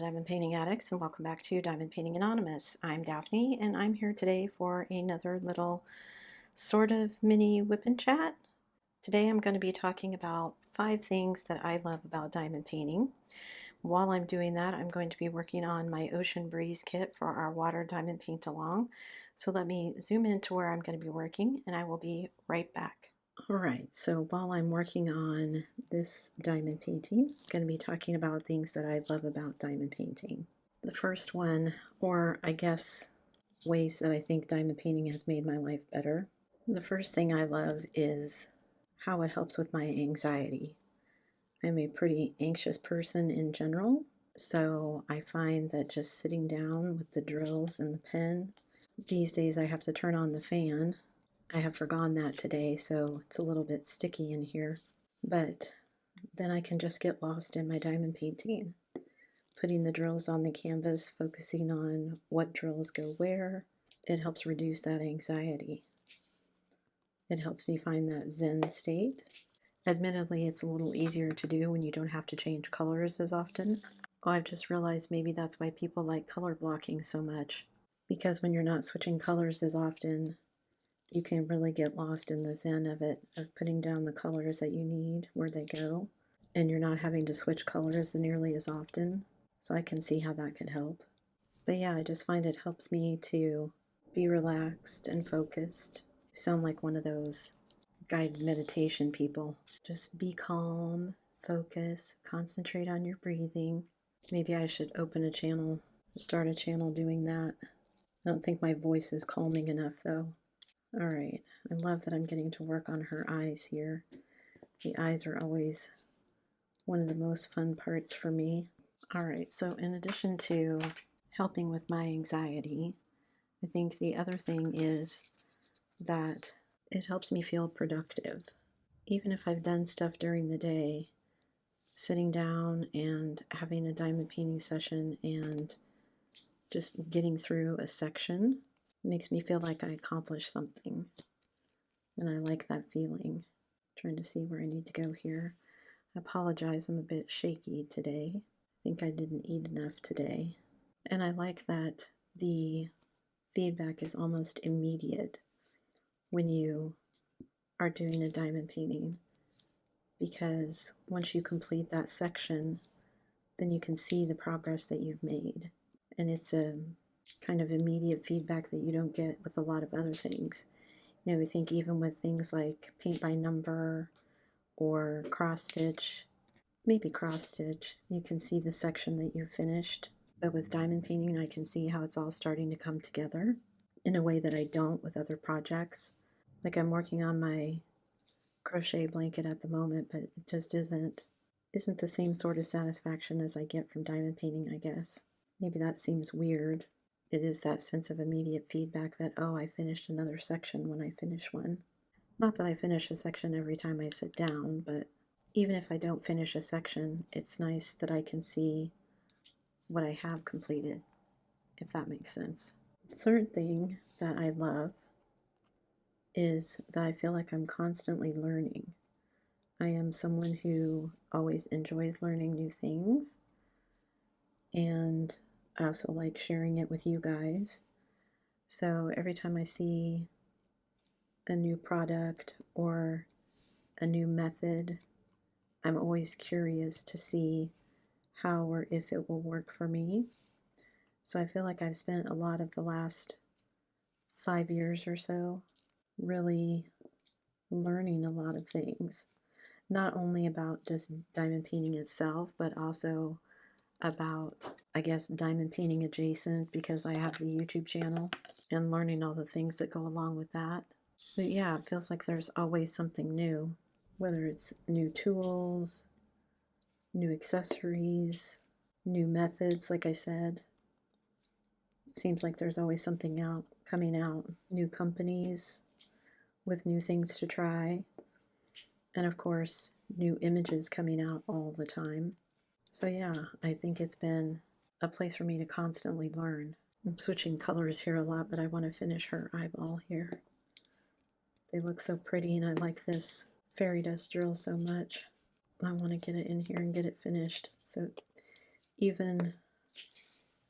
Diamond Painting Addicts, and welcome back to Diamond Painting Anonymous. I'm Daphne, and I'm here today for another little sort of mini whip and chat. Today I'm going to be talking about 5 things that I love about diamond painting. While I'm doing that, I'm going to be working on my Ocean Breeze kit for our water diamond paint along. So let me zoom into where I'm going to be working, and I will be right back. Alright, so while I'm working on this diamond painting, I'm going to be talking about things that I love about diamond painting. The first one, or I guess ways that I think diamond painting has made my life better. The first thing I love is how it helps with my anxiety. I'm a pretty anxious person in general, so I find that just sitting down with the drills and the pen, these days I have to turn on the fan. I have forgotten that today, so it's a little bit sticky in here. But then I can just get lost in my diamond painting, putting the drills on the canvas, focusing on what drills go where. It helps reduce that anxiety. It helps me find that Zen state. Admittedly, it's a little easier to do when you don't have to change colors as often. Oh, I've just realized maybe that's why people like color blocking so much, because when you're not switching colors as often, you can really get lost in the zen of it, of putting down the colors that you need where they go, and you're not having to switch colors nearly as often. So I can see how that could help. But yeah, I just find it helps me to be relaxed and focused. I sound like one of those guided meditation people. Just be calm, focus, concentrate on your breathing. Maybe I should open a channel, start a channel doing that. I don't think my voice is calming enough though. Alright, I love that I'm getting to work on her eyes here. The eyes are always one of the most fun parts for me. Alright, so in addition to helping with my anxiety, I think the other thing is that it helps me feel productive. Even if I've done stuff during the day, sitting down and having a diamond painting session and just getting through a section makes me feel like I accomplished something. And I like that feeling. Trying to see where I need to go here. I apologize, I'm a bit shaky today. I think I didn't eat enough today. And I like that the feedback is almost immediate when you are doing a diamond painting, because once you complete that section, then you can see the progress that you've made. And it's a kind of immediate feedback that you don't get with a lot of other things. You know, I think even with things like paint by number or cross stitch, maybe cross stitch, you can see the section that you've finished. But with diamond painting, I can see how it's all starting to come together in a way that I don't with other projects. Like I'm working on my crochet blanket at the moment, but it just isn't the same sort of satisfaction as I get from diamond painting, I guess. Maybe that seems weird. It is that sense of immediate feedback that, oh, I finished another section when I finish one. Not that I finish a section every time I sit down, but even if I don't finish a section, it's nice that I can see what I have completed, if that makes sense. The third thing that I love is that I feel like I'm constantly learning. I am someone who always enjoys learning new things, and I also like sharing it with you guys. So every time I see a new product or a new method, I'm always curious to see how or if it will work for me. So I feel like I've spent a lot of the last 5 years or so really learning a lot of things, not only about just diamond painting itself, but also about, I guess, diamond painting adjacent, because I have the YouTube channel, and learning all the things that go along with that. But yeah, it feels like there's always something new, whether it's new tools, new accessories, new methods, like I said. It seems like there's always something coming out, new companies with new things to try, and of course, new images coming out all the time. So yeah, I think it's been a place for me to constantly learn. I'm switching colors here a lot, but I want to finish her eyeball here. They look so pretty, and I like this fairy dust drill so much. I want to get it in here and get it finished. So even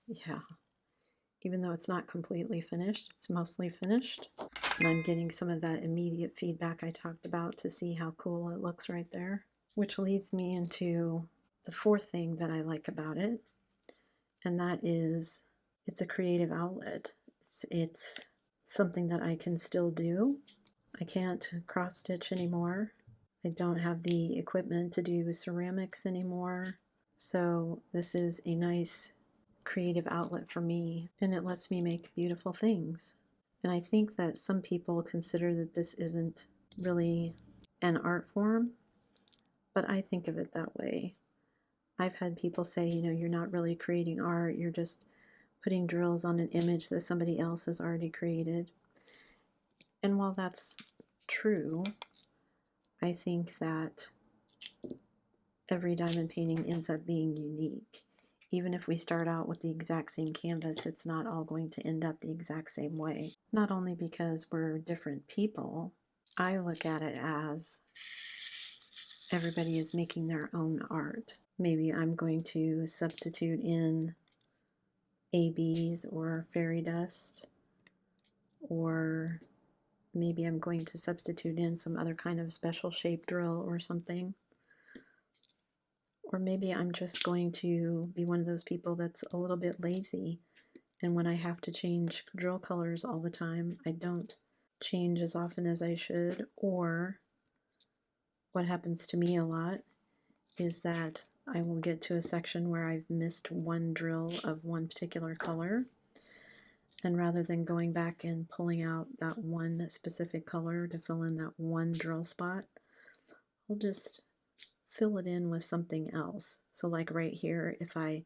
Yeah, even though it's not completely finished, it's mostly finished. And I'm getting some of that immediate feedback I talked about to see how cool it looks right there. Which leads me into the fourth thing that I like about it, and that is it's a creative outlet. It's something that I can still do. I can't cross stitch anymore. I don't have the equipment to do ceramics anymore. So this is a nice creative outlet for me, and it lets me make beautiful things. And I think that some people consider that this isn't really an art form, but I think of it that way. I've had people say, you're not really creating art, you're just putting drills on an image that somebody else has already created. And while that's true, I think that every diamond painting ends up being unique. Even if we start out with the exact same canvas, it's not all going to end up the exact same way. Not only because we're different people, I look at it as everybody is making their own art. Maybe I'm going to substitute in ABs or fairy dust, or maybe I'm going to substitute in some other kind of special shape drill or something. Or maybe I'm just going to be one of those people that's a little bit lazy, and when I have to change drill colors all the time, I don't change as often as I should. Or what happens to me a lot is that I will get to a section where I've missed one drill of one particular color, and rather than going back and pulling out that one specific color to fill in that one drill spot, I'll just fill it in with something else. So like right here, if I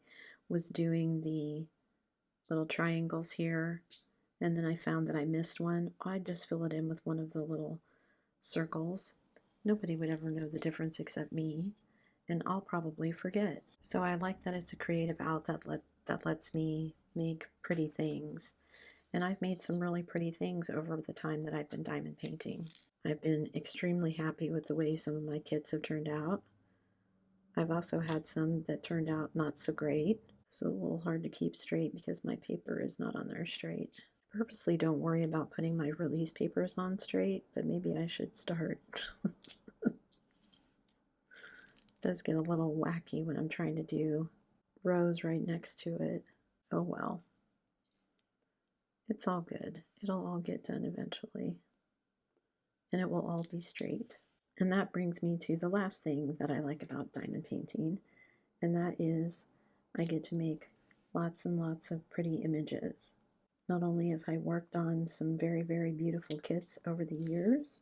was doing the little triangles here and then I found that I missed one, I'd just fill it in with one of the little circles. Nobody would ever know the difference except me, and I'll probably forget. So I like that it's a creative outlet that lets me make pretty things. And I've made some really pretty things over the time that I've been diamond painting. I've been extremely happy with the way some of my kits have turned out. I've also had some that turned out not so great. It's a little hard to keep straight because my paper is not on there straight. I purposely don't worry about putting my release papers on straight, but maybe I should start. It does get a little wacky when I'm trying to do rows right next to it. Oh well. It's all good. It'll all get done eventually. And it will all be straight. And that brings me to the last thing that I like about diamond painting, and that is I get to make lots and lots of pretty images. Not only have I worked on some very, very beautiful kits over the years,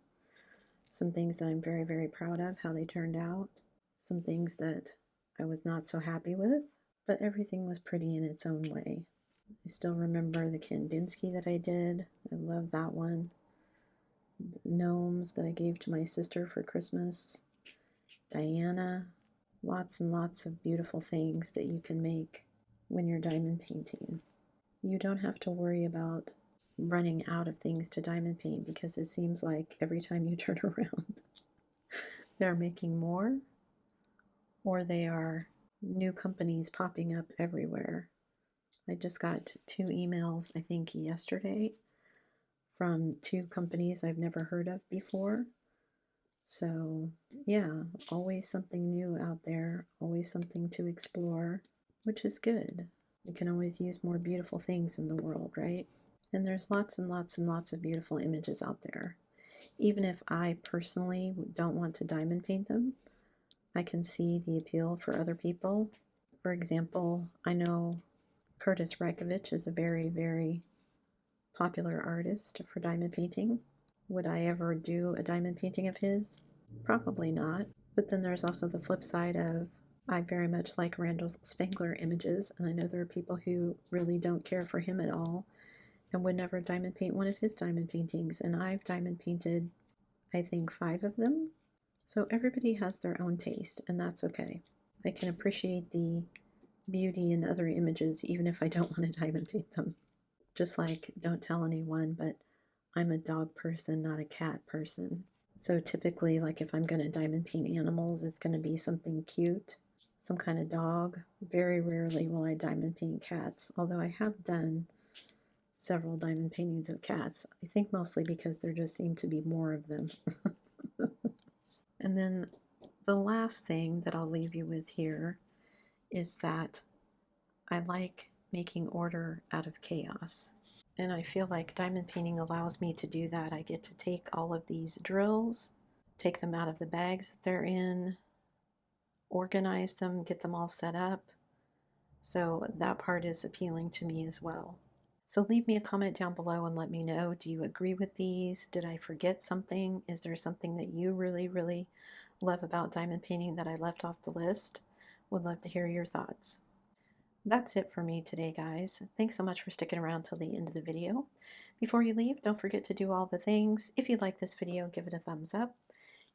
some things that I'm very, very proud of how they turned out, some things that I was not so happy with, but everything was pretty in its own way. I still remember the Kandinsky that I did. I love that one. The gnomes that I gave to my sister for Christmas. Diana. Lots and lots of beautiful things that you can make when you're diamond painting. You don't have to worry about running out of things to diamond paint, because it seems like every time you turn around, they're making more, or they are new companies popping up everywhere. I just got 2 emails, I think yesterday, from 2 companies I've never heard of before. So yeah, always something new out there, always something to explore, which is good. We can always use more beautiful things in the world, right? And there's lots and lots and lots of beautiful images out there. Even if I personally don't want to diamond paint them, I can see the appeal for other people. For example, I know Curtis Rekovich is a very, very popular artist for diamond painting. Would I ever do a diamond painting of his? Probably not. But then there's also the flip side of I very much like Randall Spangler images, and I know there are people who really don't care for him at all and would never diamond paint one of his diamond paintings, and I've diamond painted, I think, 5 of them. So everybody has their own taste, and that's okay. I can appreciate the beauty in other images even if I don't want to diamond paint them. Just like, don't tell anyone, but I'm a dog person, not a cat person. So typically, like if I'm going to diamond paint animals, it's going to be something cute. some kind of dog. Very rarely will I diamond paint cats, although I have done several diamond paintings of cats. I think mostly because there just seem to be more of them. And then the last thing that I'll leave you with here is that I like making order out of chaos. And I feel like diamond painting allows me to do that. I get to take all of these drills, take them out of the bags that they're in, organize them, get them all set up. So that part is appealing to me as well. So leave me a comment down below and let me know, do you agree with these? Did I forget something? Is there something that you really, really love about diamond painting that I left off the list? Would love to hear your thoughts. That's it for me today, guys. Thanks so much for sticking around till the end of the video. Before you leave, don't forget to do all the things. If you like this video, give it a thumbs up.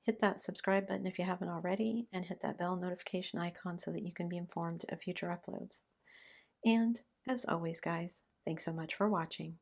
Hit that subscribe button if you haven't already, and hit that bell notification icon so that you can be informed of future uploads. And as always, guys, thanks so much for watching.